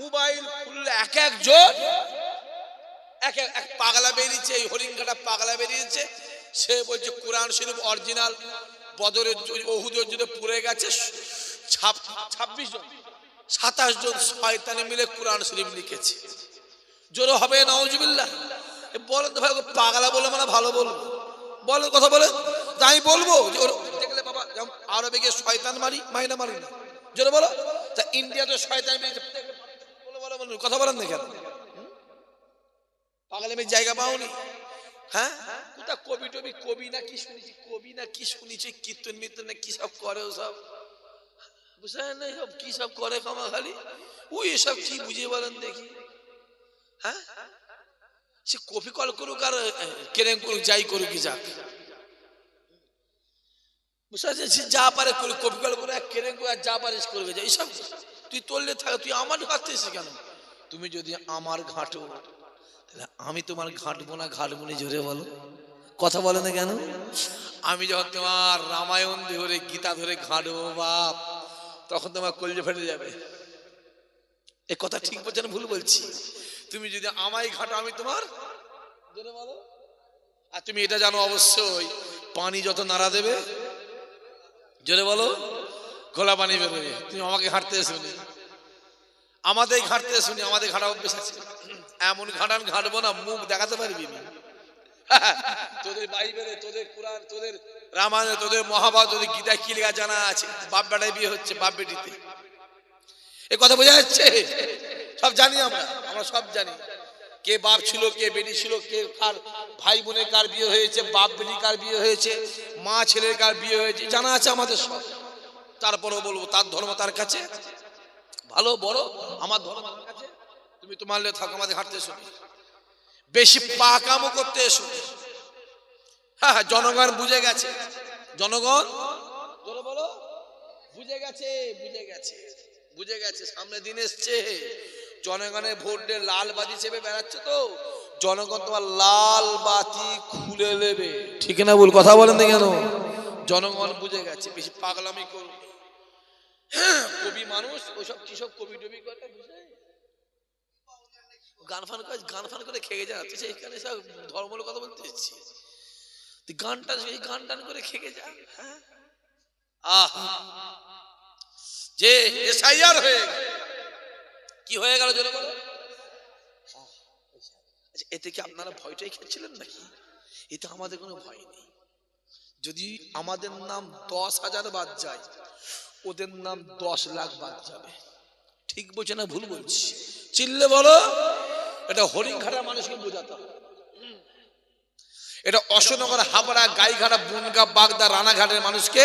Mobile খুললে এক একজন এক এক পাগলা বেরিয়েছে, এই হরিণঘাটা পাগলা বেরিয়েছে। সে বলছে কোরআন শরীফ অরিজিনাল বদরের উহুদের যুদ্ধে পড়ে গেছে 26 জন 27 জন শয়তানে মিলে কোরআন শরীফ লিখেছে। জোরে হবে নাউজুবিল্লাহ। বলেন তো ভাই, পাগলা বলে মানে ভালো বলবো? বলেন, কথা বলেন। আমি বলবো যে দেখলে বাবা আরবে গিয়ে শয়তান মারি না মারি না? জোরে বলো। তা ইন্ডিয়াতে শয়তান কথা বলেন না কেন? পাগলামের জায়গা পাওনি? হ্যাঁ, কোথা কবি টবি কবি না কি শুনেছি, কবি না কি শুনেছি, কীর্তন মির্তন না কি সব করে, সব বুঝলেন না? সব কি সব করে কামা খালি ওই এসব কি বুঝিয়ে বলেন দেখি। হ্যাঁ, সে কপি কল করুক আর কেরেন করুক, যাই করুক কি যাক, বুঝতে পারছেন? সে যা পারে করুক, কপি কল করে কেরেন করে যা পারিস করবে, যা এইসব তুই তোললে থাকে। তুই আমার ঘাটতেছিস কেন? তুমি যদি আমার ঘাটো তাহলে আমি তোমার ঘাটবো না? ঘাটবো না, জোরে বলো, কথা বলে না কেন? আমি যখন তোমার রামায়ণ ধরে গীতা ধরে ঘাটবো বাপ, তখন তোমার কলজে ফেটে যাবে। এ কথা ঠিক বলছে না ভুল বলছি? তুমি যদি আমায় ঘাটো আমি তোমার, জোরে বলো। আর তুমি এটা জানো অবশ্যই, পানি যত নাড়া দেবে, জোরে বলো, খোলা পানি বেরোবে। তুমি আমাকে ঘাটতে শুনি, আমাদের ঘাটতে শুনি, আমাদের ঘাটা অভ্যেস আছে। এমন ঘাটান ঘাটবো না মুখ দেখাতে পারবি না। তোদের বাইবেলে, তোদের কোরআন, তোদের রামায়ণে, তোদের মহাভারত, তোদের গীতা কি লেখা জানা আছে? বাপ বেটায় বিয়ে হচ্ছে, বাপ বেটিতে। এ কথা বোঝা যাচ্ছে? সব জানি আমরা, আমরা সব জানি। কে বাপ ছিল, কে বেটি ছিল, কে কার ভাই বোনের কার বিয়ে হয়েছে, বাপ বেটি কার বিয়ে হয়েছে, মা ছেলের কার বিয়ে হয়েছে, জানা আছে আমাদের সব। তারপরেও বলবো তার ধর্ম তার কাছে ভালো বড়, আমার ধর্ম আমার কাছে। তুমি তোমার লে থাকো, আমাদের হাঁটতে এসো, বেশি পাকামো করতে এসো। হ্যাঁ, জনগণ বুঝে গেছে, জনগণ বলো বুঝে গেছে, বুঝে গেছে, বুঝে গেছে। সামনে দিন এসছে, জনগণের ভোট দিয়ে লাল বাতি চেপে বেড়াচ্ছে, তো জনগণ তোমার লাল বাতি খুলে নেবে, ঠিক না বল, কথা বলেন না কেন? জনগণ বুঝে গেছে, বেশি পাগলামি করুন। কবি মানুষ ওইসব কি সব কবি টবি করে, বুঝে গান ফান করে খেয়ে যাচ্ছে। এখানে সব ধর্মের কথা বলতে এসেছি, তুই গান টান করে খেয়ে যা। হ্যাঁ, যে এসআইআর হয়ে কি হয়ে গেল জোরে বলো। এতে কি আপনারা ভয়টাই খেয়েছিলেন নাকি? এতে আমাদের কোনো ভয় নেই। যদি আমাদের নাম 10,000 বাদ যায়, ওদের নাম 10 লাখ বাদ যাবে। ঠিক বলছে না ভুল বলছি? চিল্লে বলো। এটা হরিণঘাটার মানুষকে বোঝাতে হবে, এটা অশোকনগর, হাবড়া, গাইঘাটা, বনগা, বাগদা, রানাঘাটের মানুষকে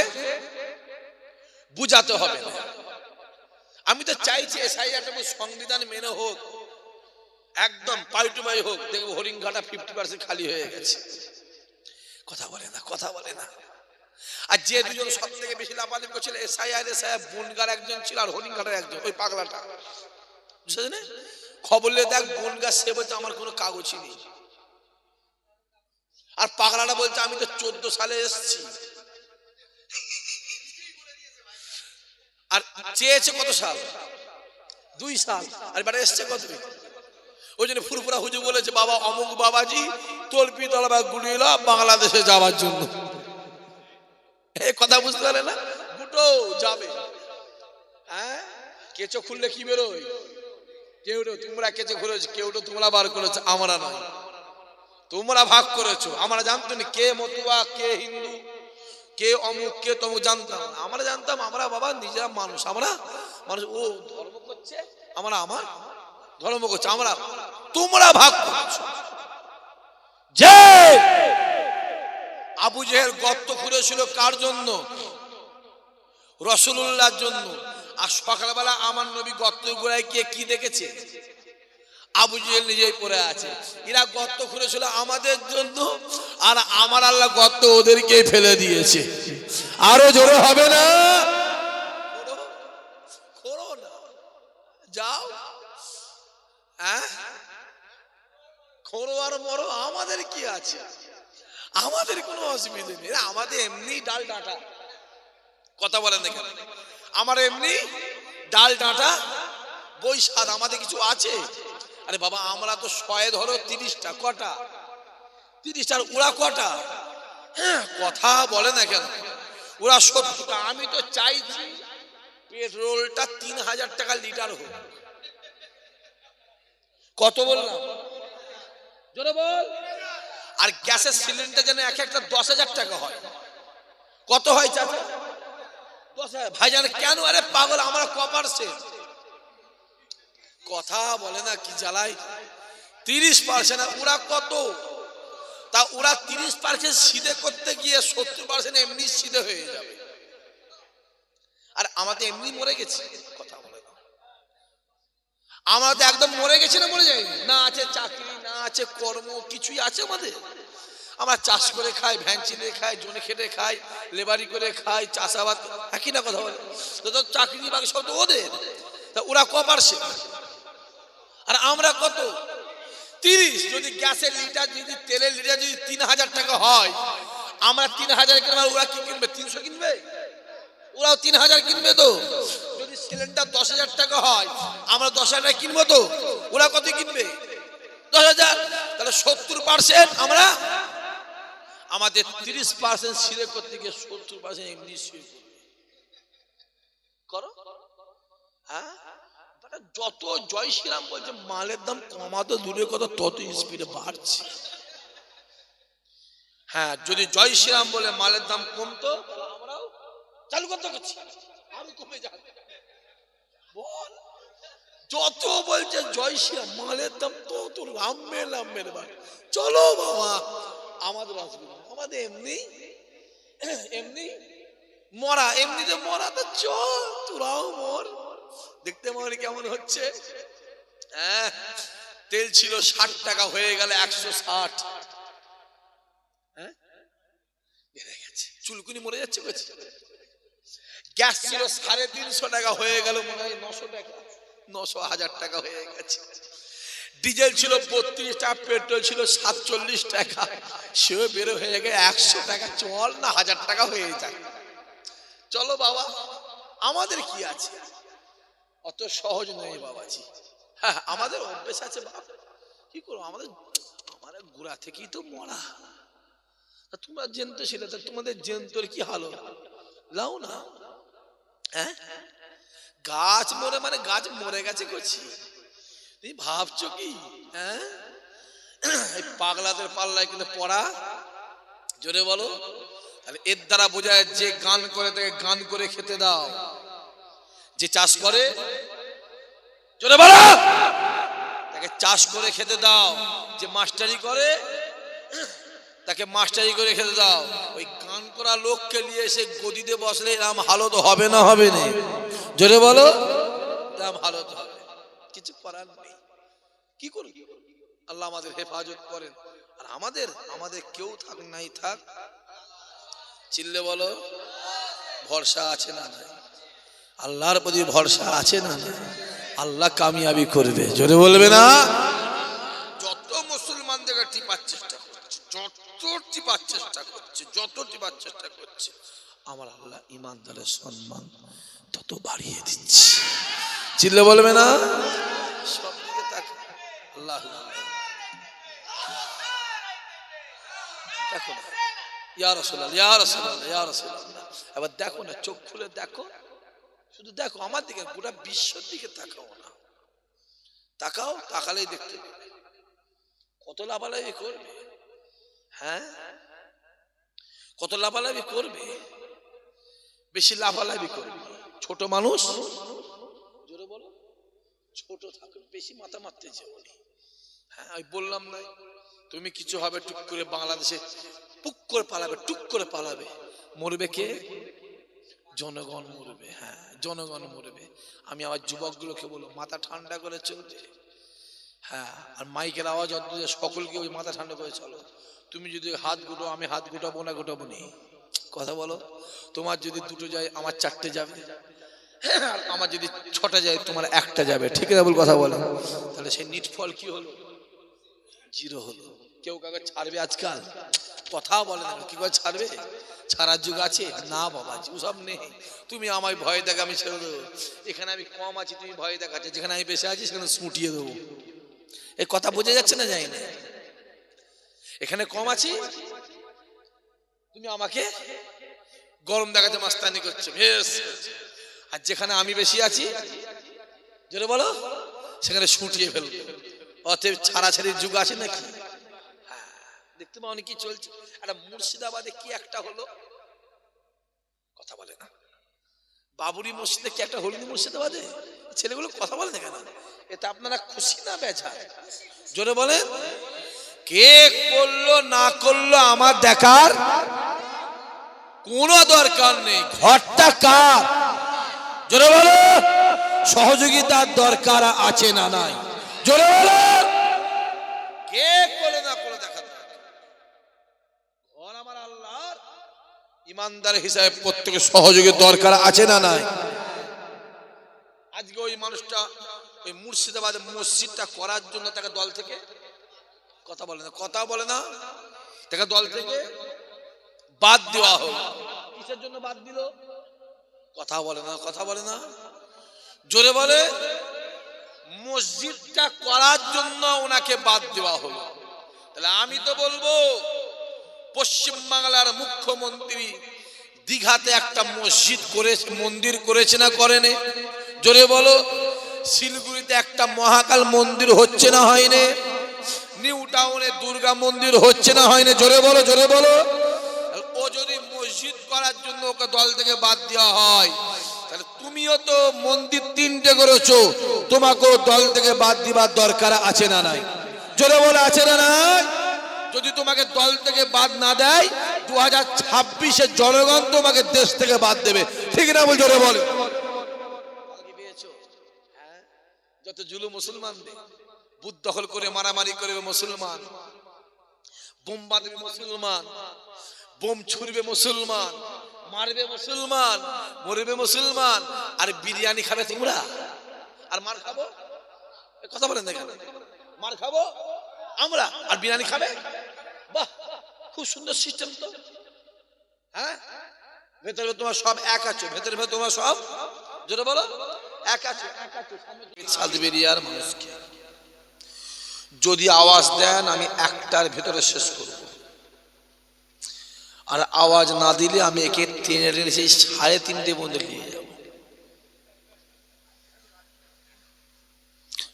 বুঝাতে হবে। আমি তো চাইছি এসআইআরটা সংবিধান মেনে হোক, একদম পাই টু পাই হোক। দেখবো হরিণঘাটা 50% খালি হয়ে গেছে। কথা বলে না, কথা বলে না। আর যে দুজন সব থেকে বেশি লাফালাফি করছিল এসআইআর, বনগার একজন ছিল আর হরিণঘাটার একজন, ওই পাগলাটা, বুঝছেন? খবর নিয়ে দেখ, বনগা সে বলছে আমার কোনো কাগজই নেই, আর পাগলাটা বলছে আমি তো 14 সালে এসেছি। আর চেয়েছে কত সাল? 2 সাল। আর বাড়ি এসছে কত? ওই জন্য ফুরফুরা হুজুর বলেছে বাবা অমুক বাবাজি তলপি তলবা গুড়িয়ে বাংলাদেশে যাওয়ার জন্য। এই কথা বুঝতে পারে না, গুটো যাবে। হ্যাঁ, কেঁচো খুললে কি বেরোয়? কেউটো তোমরা কেঁচো খুলেছো, কেউটো তোমরা বার করেছো, আমরা নয়। তোমরা ভাগ করেছো, আমরা জানতো না কে মতুয়া, কে হিন্দু, কে অমুক, কে তমুক জানতাম। আমরা জানতাম আমরা বাবা নিজেরা মানুষ, আমরা মানুষ। ও ধর্ম করছে, আমরা আমার ধর্ম করছে, আমরা। তোমরা ভাগ করছো। যে আবু জেহেল গর্ত খুঁড়েছিল কার জন্য? রাসূলুল্লাহর জন্য। আর সকালবেলা আমার নবী গর্ত গোড়ায় গিয়ে কি দেখেছে? আবু জেহেল নিজেই পড়ে আছে। এরা গর্ত খুঁড়েছিল আমাদের জন্য, আর আমার আল্লাহ গর্ত ওদেরকে ফেলে দিয়েছে। আরো জোরে হবে না? করো না, যাও। হ্যাঁ, খোঁড়ো আর মরো, আমাদের কি আছে? আমাদের কোনো অসুবিধা নেই, আমাদের এমনি ডাল ডাঁটা। কথা বলেন দেখেন, আমার এমনি ডাল ডাঁটা বই স্বাদ আমাদের কিছু আছে? আরে বাবা আমরা তো 100 ধরো 30টা, কটা 30টার ওরা কটা? হ্যাঁ কথা বলে না কেন? ওরা 70টা। আমি তো চাইছি পেট্রোলটা 3000 টাকা লিটার হোক। কত বললাম? জোরে বল। আর গ্যাসের সিলিন্ডার যেন এক একটা 10,000 টাকা হয়। কত হয় চাচা? 10,000। ভাইজান কেন? আরে পাগল আমরা কপার সে কথা বলে না কি জ্বালাই। 30%। ওরা কত? তা ওরা 30% সিধে করতে গিয়ে 70% এমনি সিধে হয়ে যাবে। আর আমাদের এমনি মরে গেছে। কথা বলে না। আমরা তো একদম মরে গেছি না মরে যাইনি? না আছে চাকরি, না আছে কর্ম, কিছুই আছে আমাদের? আমরা চাষ করে খাই, ভ্যান চিনে খাই, জনে খেটে খাই, লেবারি করে খাই, চাষাবাদ। একই না কথা বলে? তো চাকরি বাকি সব তো ওদের। তা ওরা কপারছে আর আমরা কত? 30। যদি গ্যাসের লিটার, যদি তেলের লিটার যদি 3000 টাকা হয়, আমরা 3000 কিনবে, ওরা কি কিনবে? 300 কিনবে? ওরাও 3000 কিনবে তো। যদি সিলিন্ডার 10,000 টাকা হয়, আমরা 10,000 টাকা কিনবো তো। ওরা কত কিনবে? 10,000। তাহলে 70% আমরা, আমাদের 30% সিধে করতে গিয়ে 70% এমনি সিধে করো। হ্যাঁ যত জয় শ্রীরাম বলছে মালের দাম কমাতো দূরে কথা, তত স্পিডে বাড়ছে। হ্যাঁ যদি জয় শ্রীরাম বলে মালের দাম কমতো, আমরাও চালু করতে করছি, আরো কমে যাবে। বল যত বলছে জয় শ্রীরাম মালের দাম তত লাম্বে লাম্বে বাড়ে। চলো বাবা আমাদের অসুবিধা, আমাদের এমনি এমনি মরা, এমনিতে মরা তো চল তোরাও মর। দেখতে মনে কেমন হচ্ছে? হ্যাঁ তেল ছিল 60 টাকা হয়ে গেল 160। হ্যাঁ বেড়ে গেছে, চুলকুনি মরে যাচ্ছে। গ্যাস ছিল 350 টাকা হয়ে গেল মনে হয় 900 টাকা, 900,000 টাকা হয়ে গেছে। ডিজেল ছিল 32 টাকা, পেট্রোল ছিল 47 টাকা, সেও বেরো হয়ে গেছে 100 টাকা। চল না 1000 টাকা হয়ে যায়। চলো বাবা আমাদের কি আছে? অত সহজ নয় বাবাজি। হ্যাঁ আমাদের অভ্যেস আছে বাপ, কি করবো? আমাদের গোড়া থেকেই তো মরা। তোমরা জেনতো সেটা, তোমাদের জেনতোর কি হাল লাও না? হ্যাঁ গাছ মরে মানে গাছ মরে গেছে করছি, তুমি ভাবছো কি? হ্যাঁ এই পাগলাদের পাল্লায় কিন্তু পড়া। জোরে বলো। তাহলে এর দ্বারা বোঝায় যে গান করে তাকে গান করে খেতে দাও, যে চাষ করে জোরে বলো তাকে চাষ করে খেতে দাও, যে মাস্টারি করে তাকে মাস্টারি করে খেতে দাও। ওই গান করা লোককে নিয়ে এসে গদিতে বসলে এরম হালত হবে না? হবে না? জোরে বলো। এরম হালত হবে, কিছু করার নেই। কি করব? আল্লাহ আমাদের হেফাজত করেন। আর আমাদের কেউ থাক নাই থাক, চিল্লে বলো ভরসা আছে না নাই? আল্লাহর প্রতি ভরসা আছে না নাই? আল্লাহ কামিয়াবি করবে। জোরে বলবে না? যত মুসলমানদের টিপার চেষ্টা করছে, যত টিপার চেষ্টা করছে, আমার আল্লাহ ইমানদারের সম্মান তত বাড়িয়ে দিচ্ছে। চিল্লে বলবে না? সব দিকে তাকা। আল্লাহ দেখো না, ইয়া রাসূলুল্লাহ, ইয়া রাসূলুল্লাহ, ইয়া রাসূলুল্লাহ। এবার দেখো না, চোখ খুলে দেখো, শুধু দেখো আমার দিকে, গোটা বিশ্বের দিকে তাকাও না। তাকাও, তাকালেই দেখতে পাবে কত লাভালাভি করবে। হ্যাঁ কত লাভালাভি করবে, বেশি লাভালাভি করবে। ছোট মানুষ জোরে বলো, ছোট থাকবে, বেশি মাথা মারতে যাও। হ্যাঁ আমি বললাম না, তুমি কিছু হবে টুক করে বাংলাদেশে পুক করে পালাবে, টুক করে পালাবে। মরবে কে? জনগণ মরবে। হ্যাঁ জনগণ মরবে। আমি আমার যুবকগুলোকে বলবো মাথা ঠান্ডা করে চলবে। হ্যাঁ আর মাইকের আওয়াজ অদ্ভুত, সকলকে ওই মাথা ঠান্ডা করে চলো। তুমি যদি হাত গুটো, আমি হাত গুটাবো না, গুটাবো নি? কথা বলো। তোমার যদি দুটো যায় আমার 4টে যাবে, আমার যদি 6টা যায় তোমার 1টা যাবে। ঠিক আছে বল, কথা বলো। তাহলে সেই নিট ফল কি হলো? 0 হলো। কেউ কাউকে ছাড়বে আজকাল? কথা বলে না, কি করে ছাড়বে? ছাড়ার যুগ আছে না বাবাজি, ওসব নেই। তুমি আমায় ভয় দেখা, আমি ছেড়ে দেবো। এখানে আমি কম আছি, তুমি ভয় দেখাচ্ছ, যেখানে আমি বেশি আছি সেখানে ছুটিয়ে দেবো। এই কথা বোঝা যাচ্ছে না? যায় না? এখানে কম আছি, তুমি আমাকে গরম দেখাতে মাস্তানি করছো, বেশ। আর যেখানে আমি বেশি আছি, জোরে বলো, সেখানে ছুটিয়ে ফেলবো। অতএব ছাড়াছাড়ির যুগ আছে নাকি? দেখতে পাও কি চলছে? একটা মুর্শিদাবাদে কি একটা হলো, কথা বলে না। বাবুরি মসজিদে কি একটা হলো মুর্শিদাবাদে, ছেলেগুলো কথা বলে না কেন? এতে আপনারা খুশি না বেজার? জোরে বলেন। কে করলো না করলো আমার দেখার কোনো দরকার নেই। ঘরটা কার? জোরে বলো। সহযোগিতার দরকার আছে না নাই? জোরে বলো। কে করলো না করলো দেখা দরকার। ঘর আমার আল্লাহর, ইমানদার হিসাবে প্রত্যেকের সহযোগের দরকার আছে না নাই? আজকে ওই মানুষটা ওই মুর্শিদাবাদে মসজিদটা করার জন্য তাকে দল থেকে, কথা বলে না, কথা বলে না, তাকে দল থেকে বাদ দেওয়া হলো। কিসের জন্য বাদ দিল? কথা বলে না, কথা বলে না, জোরে বলে। মসজিদটা করার জন্য ওনাকে বাদ দেওয়া হলো। তাহলে আমি তো বলবো, পশ্চিমবাংলার মুখ্যমন্ত্রী দীঘাতে একটা মসজিদ করেছে, মন্দির করেছে না করেনি? জোরে বলো। শিলিগুড়িতে একটা মহাকাল মন্দির হচ্ছে না হয়নি? নিউ টাউনে দুর্গা মন্দির হচ্ছে না হয়নি? জোরে বলো, জোরে বলো। ও যদি মসজিদ করার জন্য ওকে দল থেকে বাদ দেওয়া হয়, তাহলে তুমিও তো মন্দির 3টে করেছো, তোমাকেও দল থেকে বাদ দিবার দরকার আছে না নাই? জোরে বলে আছে না নাই? যদি তোমাকে দল থেকে বাদ না দেয়, 2026-এ জনগণ তোমাকে দেশ থেকে বাদ দেবে, ঠিক না? বল, জোরে বলে। যত জুলুম মুসলমানদের, বুথ দখল করে মারামারি করবে মুসলমান, বোম বাঁধবে মুসলমান, বোম ছুড়বে মুসলমান, মারবে মুসলমান, মরবে মুসলমান, আর বিরিয়ানি খাবে তোমরা, আর মার খাবো। কথা বলেন না কেন? মার খাবো আমরা, আর বিরিয়ানি খাবে। বাহ, খুব সুন্দর সিস্টেম তো। হ্যাঁ, ভেতরে তোমার সব এক আছে, ভেতরে ভেতরে তোমার সব, জোরে বলো, এক আছে, এক আছে। সালদিবেরিয়ার মানুষকে যদি আওয়াজ দেন, আমি একটার ভেতরে শেষ করব, আর আওয়াজ না দিলে আমি একে টেনে টেনে সেই 3.5 পর্যন্ত নিয়ে যাব।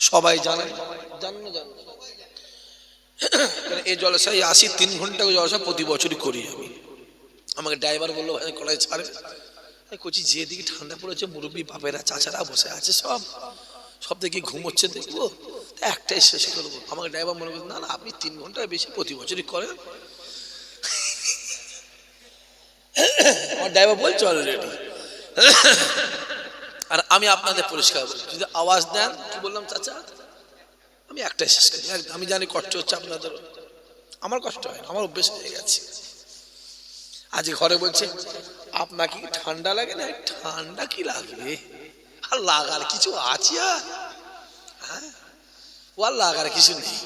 সবাই জানেন, জানেন না? জানেন। এই জলসায় আসি, 3 ঘন্টা জলসা প্রতি বছরই করি আমি। আমাকে ড্রাইভার বললো, ভাই কলাই ছাড়ে। কচি যেদিকে ঠান্ডা পড়েছে, মুরব্বী বাপেরা চাচারা বসে আছে, সব সব দেখি ঘুমোচ্ছে, দেখবো একটাই শেষ করবো। আমাকে ড্রাইভার মনে করছে, না না, আপনি 3 ঘন্টায় বেশি প্রতি বছরই করেন। আমার ড্রাইভার বলছে অলরেডি। আর আমি আপনাদের পরিষ্কার বলি, যদি আওয়াজ দেন, কি বললাম চাচা, আমি একটাই শেষ করি। আমি জানি কষ্ট হচ্ছে আপনাদের, আমার কষ্ট হয় না, আমার অভ্যেস হয়ে গেছে। আজকে ঘরে বলছে, আপনাকে ঠান্ডা লাগে না? ঠান্ডা কি লাগবে, আর লাগার কিছু আছে? আর হ্যাঁ, ও আর লাগার কিছু নেই।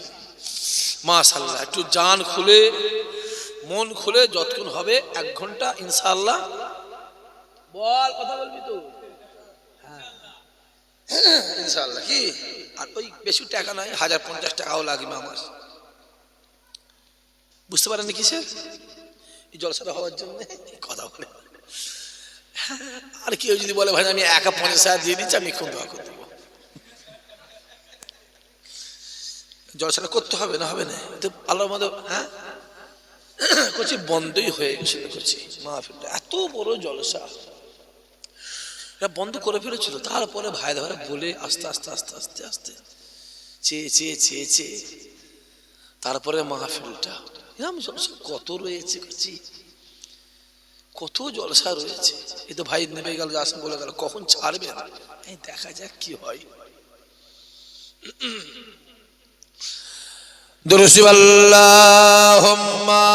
মাশাআল্লাহ, একটু জান খুলে মন খুলে যতক্ষণ হবে 1 ঘন্টা ইনশাআল্লাহ বল, কথা বলবি তো? হ্যাঁ ইনশাআল্লাহ। কি আর ওই বেশি টাকা নয়, 1050 টাকাও লাগবে আমার। বুঝতে পারেননি কিসের? এই জলসাটা হওয়ার জন্য কথা বলে। আর কেউ যদি বলে, ভাই আমি 50,000 দিয়ে দিচ্ছি, আমি খুব দোয়া করে দেবো। জলসাটা করতে হবে না, হবে না তো আল্লাহর মধ্যে। হ্যাঁ করছি, বন্ধই হয়ে গেছিল। করছি মাহফিলটা এত বড় জলসা, বন্ধ করে ফেলেছিল। তারপরে ভাই ধরে বলে আস্তে আস্তে আস্তে আস্তে আস্তে চেয়ে চেয়ে চেয়ে চেয়ে তারপরে মাহফিলটা এরকম জলসা কত রয়েছে, করছি কত জলসা রয়েছে। এই তো ভাই নেমে গেল, আসেন বলে গেল, কখন ছাড়বে দেখা যাক কি হয়। দুরূদ আল্লাহুম্মা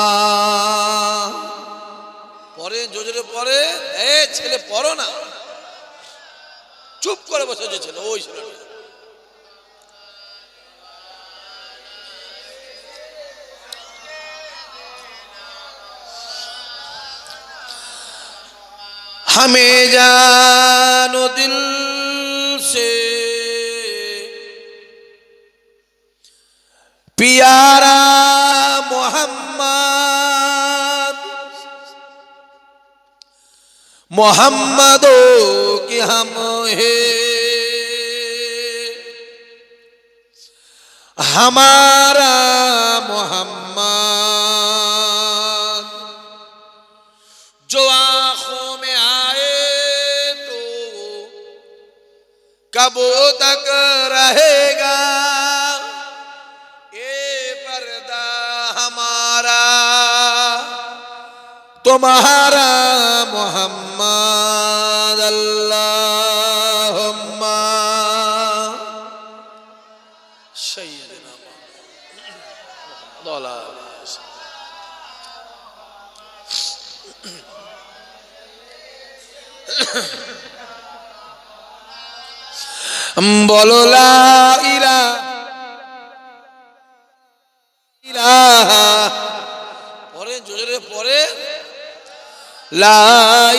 পরে জোরে পরে। এ ছেলে পড়ো না, চুপ করে বসে যে ছেলে, ওই ছেলে हमें जानो दिल से प्यारा मोहम्मद मोहम्मदों के हम हैं हमारा मोहम्मद जो आंखों में आए तो कब तक रहेगा ये पर्दा हमारा तुम्हारा मोहम्मद अल्लाहुम्मा सय्यदना बोलो ला इलाहा पढ़े जोरे पढ़े ला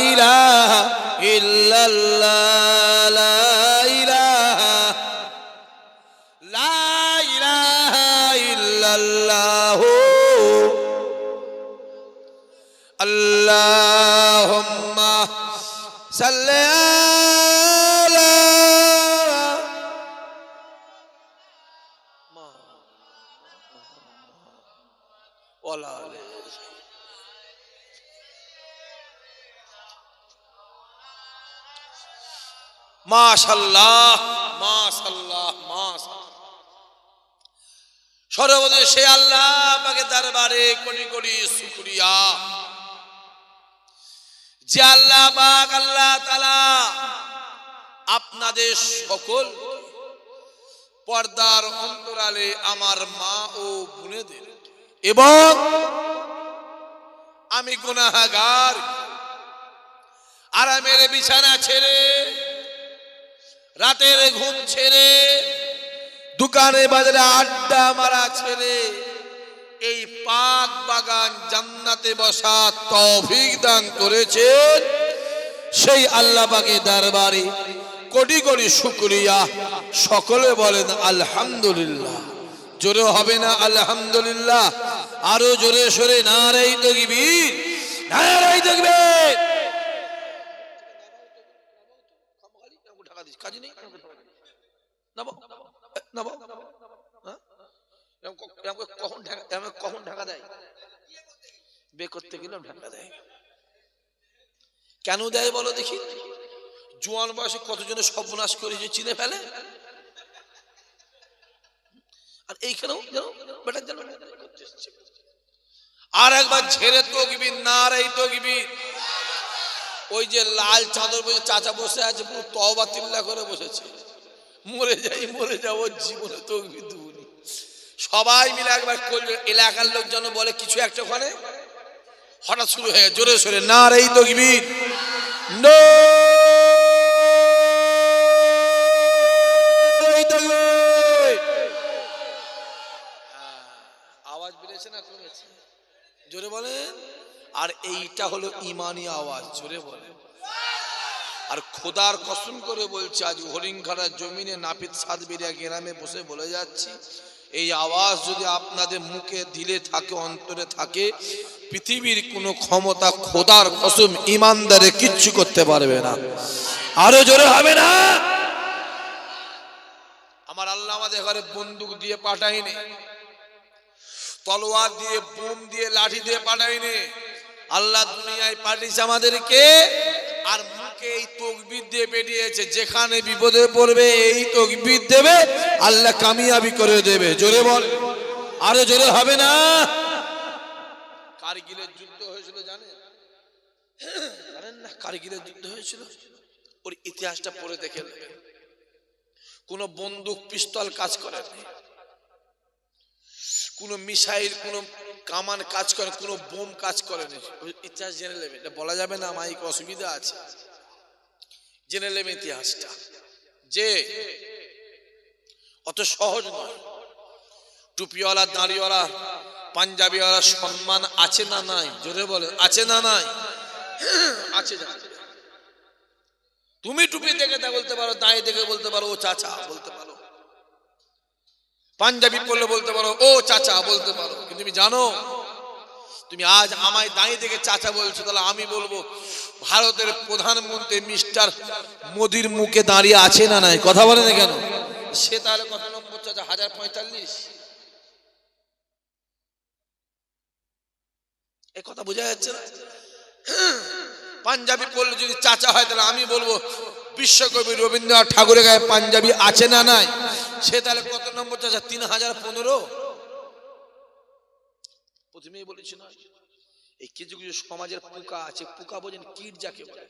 इलाहा इल्लल्लाह ला इलाहा इल्लल्लाह अल्लाहुम्मा सल्ली अला वाला माशाल्लाह माशाल्लाह माशाल्लाह সর্বদা সে আল্লাহ পাকের দরবারে কোটি কোটি শুকরিয়া যে আল্লাহ পাক আল্লাহ তাআলা আপনাদের সকল পর্দার অন্তরালে আমার মা ও বোনেদের এবং আমি গুনাহগার আরামের বিছানা ছেড়ে রাতের ঘুম ছেড়ে দোকানে বাজারে আড্ডা মারা ছেড়ে এই পাক বাগান জান্নাতে বসা তৌফিক দান করেছেন সেই আল্লাহ পাকের দরবারে কোটি কোটি শুকরিয়া সকলে বলেন আলহামদুলিল্লাহ জোরে হবে না আলহামদুলিল্লাহ আরো জোরে সরে নারায়ে তাকবীর নারায়ে তাকবীর ঢাকা দিস কাজ নেই নাও নাও হ্যাঁ কখন ঢাকা দেয় বে করতে গেলাম ঢাকা দেয় কেন দেয় বলো দেখি জোয়ান বয়সে কতজনের সর্বনাশ করে যে চিনে ফেলে আর এইখানেও বেটার জন্য আর একবার ঝেড়ে তাকবীর নারায়ে তাকবীর ওই যে লাল চাদর বসে চাচা বসে আছে পুরো তওবা তিল্লা করে বসেছে মরে যাবো জীবনে তাকবীর দুনি সবাই মিলে একবার করলে এলাকার লোকজন বলে কিছু একটা ওখানে হঠাৎ শুরু হয়ে জোরে সোরে নারায়ে তাকবীর আওয়াজ বেড়েছে না কমেছে জোরে বলেন আর এইটা হলো ঈমানি আওয়াজ জোরে বলেন আর খোদার কসম করে বলছি আজ হরিণঘাটার জমিনে নাপিত সাতবেরিয়া গ্রামে বসে বলে যাচ্ছি এই আওয়াজ যদি আপনাদের মুখে দিলে থাকে অন্তরে থাকে পৃথিবীর কোনো ক্ষমতা খোদার কসম ঈমানদারে কিচ্ছু করতে পারবে না আরো জোরে হবে না আমার আল্লাহ আমাদের ঘরে বন্দুক দিয়ে পাঠায়নি তলোয়ার দিয়ে বোম দিয়ে লাঠি দিয়ে পাঠায়নি আল্লাহ দুনিয়ায় পাঠিয়েছে আমাদেরকে আর মুখে এই তাকবীর দিয়ে বেরিয়েছে যেখানে বিপদে পড়বে এই তাকবীর দেবে আল্লাহ কামিয়াবি করে দেবে জোরে বল আরো জোরে হবে না কারগিলের যুদ্ধ হয়েছিল জানেন না কারগিলের যুদ্ধ হয়েছিল ওর ইতিহাসটা পড়ে দেখে নেবেন কোন বন্দুক পিস্তল কাজ করে না কোন মিসাইল কোন কামান কাজ করে কোন বোম কাজ করে না ইতিহাস জেনে নেবেন এটা বলা যাবে না মাইক অসুবিধা আছে জেনে নেবেন ইতিহাসটা যে অত সহজ নয় টুপিওয়ালা দাড়িওয়ালা পাঞ্জাবিওয়ালা সম্মান আছে না নাই জোরে বলে আছে না নাই আছে তুমি টুপি দেখে তা বলতে পারো, দাঁড়িয়ে দেখে বলতে পারো ও চাচা বলতে পারো, পাঞ্জাবি পরলে বলতে পারো ও চাচা বলতে পারো। কিন্তু তুমি জানো, তুমি আজ আমায় দাঁড়িয়ে দেখে চাচা বলছো, তাহলে আমি বলবো ভারতের প্রধানমন্ত্রী মিস্টার মোদির মুখে দাঁড়িয়ে আছে না নাই? কথা বলে না কেন? সে তাহলে কত নম্বর চাচা? 1045। এই কথা বোঝা যাচ্ছে না? পাঞ্জাবি পরলে যদি চাচা হয়, তাহলে আমি বলবো বিশ্বকবি রবীন্দ্রনাথ ঠাকুরের গায়ে পাঞ্জাবি আছে না নাই? সে তাহলে কত নম্বর চাচা? 3015। প্রথমেই বলেছি না, এই কিছু কিছু সমাজের পোকা আছে, পোকা বোঝেন, কীট যাকে বলে,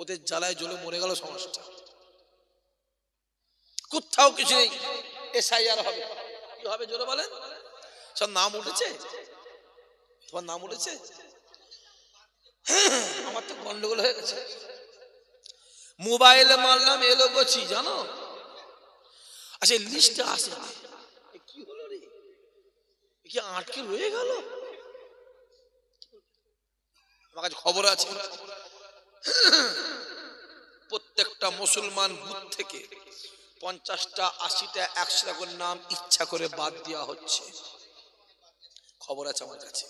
ওদের জ্বালায় জ্বলে মরে গেল সমাজটা। কোথাও কিছু নেই, এসআইআর হবে। কি হবে জোরে বলেন? সব নাম উঠেছে, তোমার নাম উঠেছে, আমার তো গন্ডগোল হয়ে গেছে। মোবাইলে মারলাম, এলো গছি, জানো? আচ্ছা লিস্টে আসে, কি হলো রে, কি আটকে রয়ে গেল? আমার কাছে খবর আছে, প্রত্যেকটা মুসলমান বুথ থেকে 50টা 80টা 100টা করে নাম ইচ্ছা করে বাদ দেওয়া হচ্ছে। খবর আছে আমার কাছে।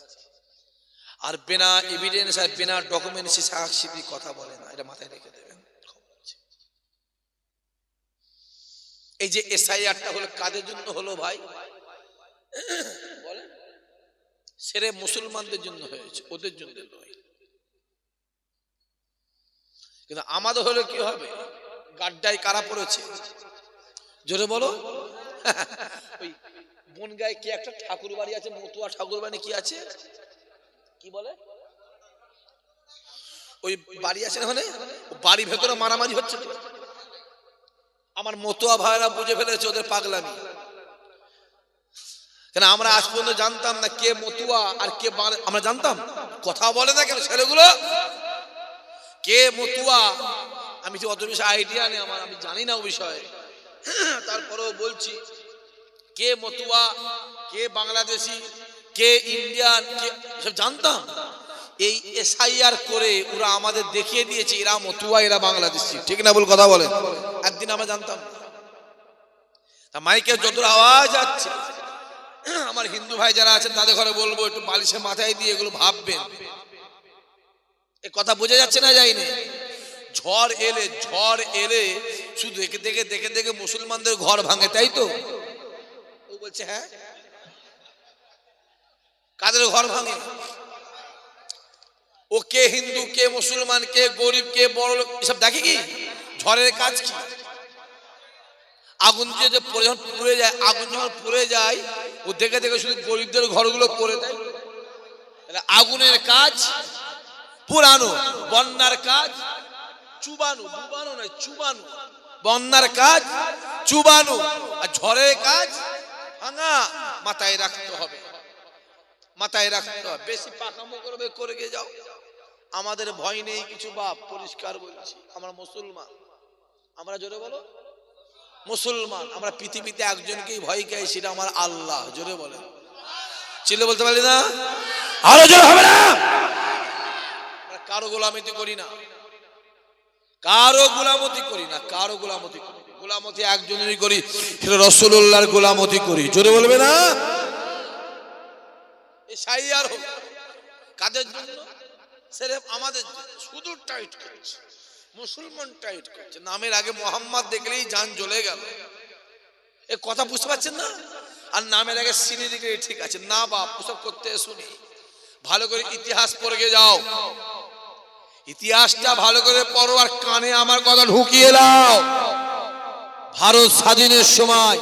আর বিনা এভিডেন্স আর বিনা ডকুমেন্টসে সাক্ষী কথা বলে না, এটা মাথায় রেখে দেবেন। এই যে এসআইআরটা হলো কাদের জন্য হলো ভাই বলেন? সেরে মুসলমানদের জন্য হয়েছে, ওদের জন্য নয়। কিন্তু আমাদের হলে কি হবে? গাড্ডায় কারা পড়েছে জোরে বলো? ওই বনগায় কি একটা ঠাকুর বাড়ি আছে, মতুয়া ঠাকুর বাড়ি কি আছে, কি বলে ওই বাড়ি আছে ওখানে, বাড়ি ভেতরে মারামারি হচ্ছে। আমার মতুয়া ভাইরা বুঝে ফেলেছে ওদের পাগলামি। কেন আমরা আজ পর্যন্ত জানতাম না কে মতুয়া আর কে, আমরা জানতাম? কথা বলে না কেন ছেলেগুলো? কে মতুয়া আমি যে অত বেশি আইডিয়া নেই আমার, আমি জানি না ও বিষয়ে। তারপরেও বলছি, কে মতুয়া, কে বাংলাদেশি, কে ইন্ডিয়ান, কে সব জানতাম। এই এসআইআর করে ওরা আমাদের দেখিয়ে দিয়েছে এরা মতুয়া, এরা বাংলাদেশি। ঠিক না বল? কথা বলে। একদিন আমরা জানতাম তা মাইকে যত আওয়াজ আছে, আমার হিন্দু ভাই যারা আছেন তাদের ঘরে বলবো একটু বালিশে মাথায় দিয়ে এগুলো ভাববেন। এ কথা বোঝা যাচ্ছে না? যায়নি? ঝড় এলে শুধু দেখে দেখে দেখে দেখে মুসলমানদের ঘর ভাঙে, তাই তো? ও বলছে হ্যাঁ, কাদের ঘর ভাঙে? ও কে হিন্দু, কে মুসলমান, কে গরিব, কে বড় লোক, এসব দেখে কি? ঝড়ের কাজ কি? আগুন দিয়ে যে যখন পুড়ে যায়, আগুন যখন পুড়ে যায়, ও দেখে দেখে শুধু গরিবদের ঘরগুলো পড়ে দেয়। আগুনের কাজ পুরানো, বন্যার কাজ চুবানো, ডুবানো নয় চুবানো। বন্যার কাজ চুবানো, আর ঝড়ের কাজ ভাঙা। মাথায় রাখতে হবে, মাথায় রাখতে হবে। বেশি পাকামো করবে করে গিয়ে যাও, আমাদের ভয় নেই কিছু বাপ, পরিষ্কার বলছি। আমরা মুসলমান, আমরা জোরে বলো মুসলমান। আমরা পৃথিবীতে একজনকেই ভয় খাই, সেটা আমার আল্লাহ। জোরে বলে, চিল্লে বলতে পারি না? আরো জোরে হবে না? আমরা কারো গোলামতি করি না, কারো গোলামতি করি না, কারো গোলামতি করি। গোলামতি একজনেরই করি, সেটা রাসূলুল্লাহর গোলামতি করি। জোরে বলবে না? এসআইআর হোক কাদের জন্য? সির্ফ আমাদের জন্য। শুধু টাইট করছে, মুসলমান টাইট করছে। নামের আগে মোহাম্মদ দেখলেই জান জ্বলে গেল। এ কথা বুঝতে পারছেন না? আর নামের আগে সিনি দেখলে ঠিক আছে না বাপ, ওসব করতে শুনি। ভালো করে ইতিহাস পড়ে যাও, ইতিহাসটা ভালো করে পড়ো, আর কানে আমার কথা ঢুকিয়ে দাও। ভারত স্বাধীনের সময়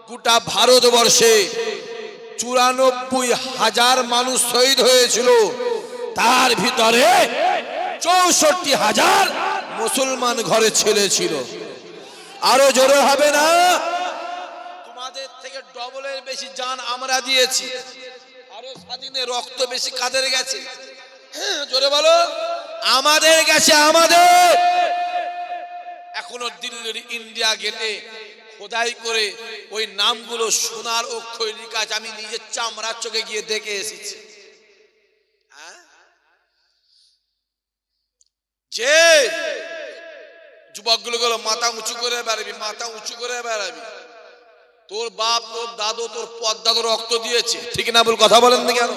গোটা ভারতবর্ষে 94,000 মানুষ শহীদ হয়েছিল। তার ভিতরে 64,000 মুসলমান ঘরে ছেলে ছিল। আরো জোরে হবে না? তোমাদের থেকে ডবলের বেশি জান আমরা দিয়েছি। আরো স্বাধীনে রক্ত বেশি কাদের গেছে? জোরে বলো, আমাদের গেছে, আমাদের। এখনো দিল্লির ইন্ডিয়া গেটে খোদাই করে ওই নামগুলো সোনার অক্ষরে লেখা আছে। আমি নিজের চামড়ার চোখে গিয়ে দেখে এসেছি। যে যুবকগুলো গুলো মাথা উঁচু করে বেড়াবি, মাথা উঁচু করে বেড়াবি। তোর বাপ, তোর দাদু, তোর পদ্মা তো রক্ত দিয়েছে, ঠিক না? বল, কথা বলেন না কেন?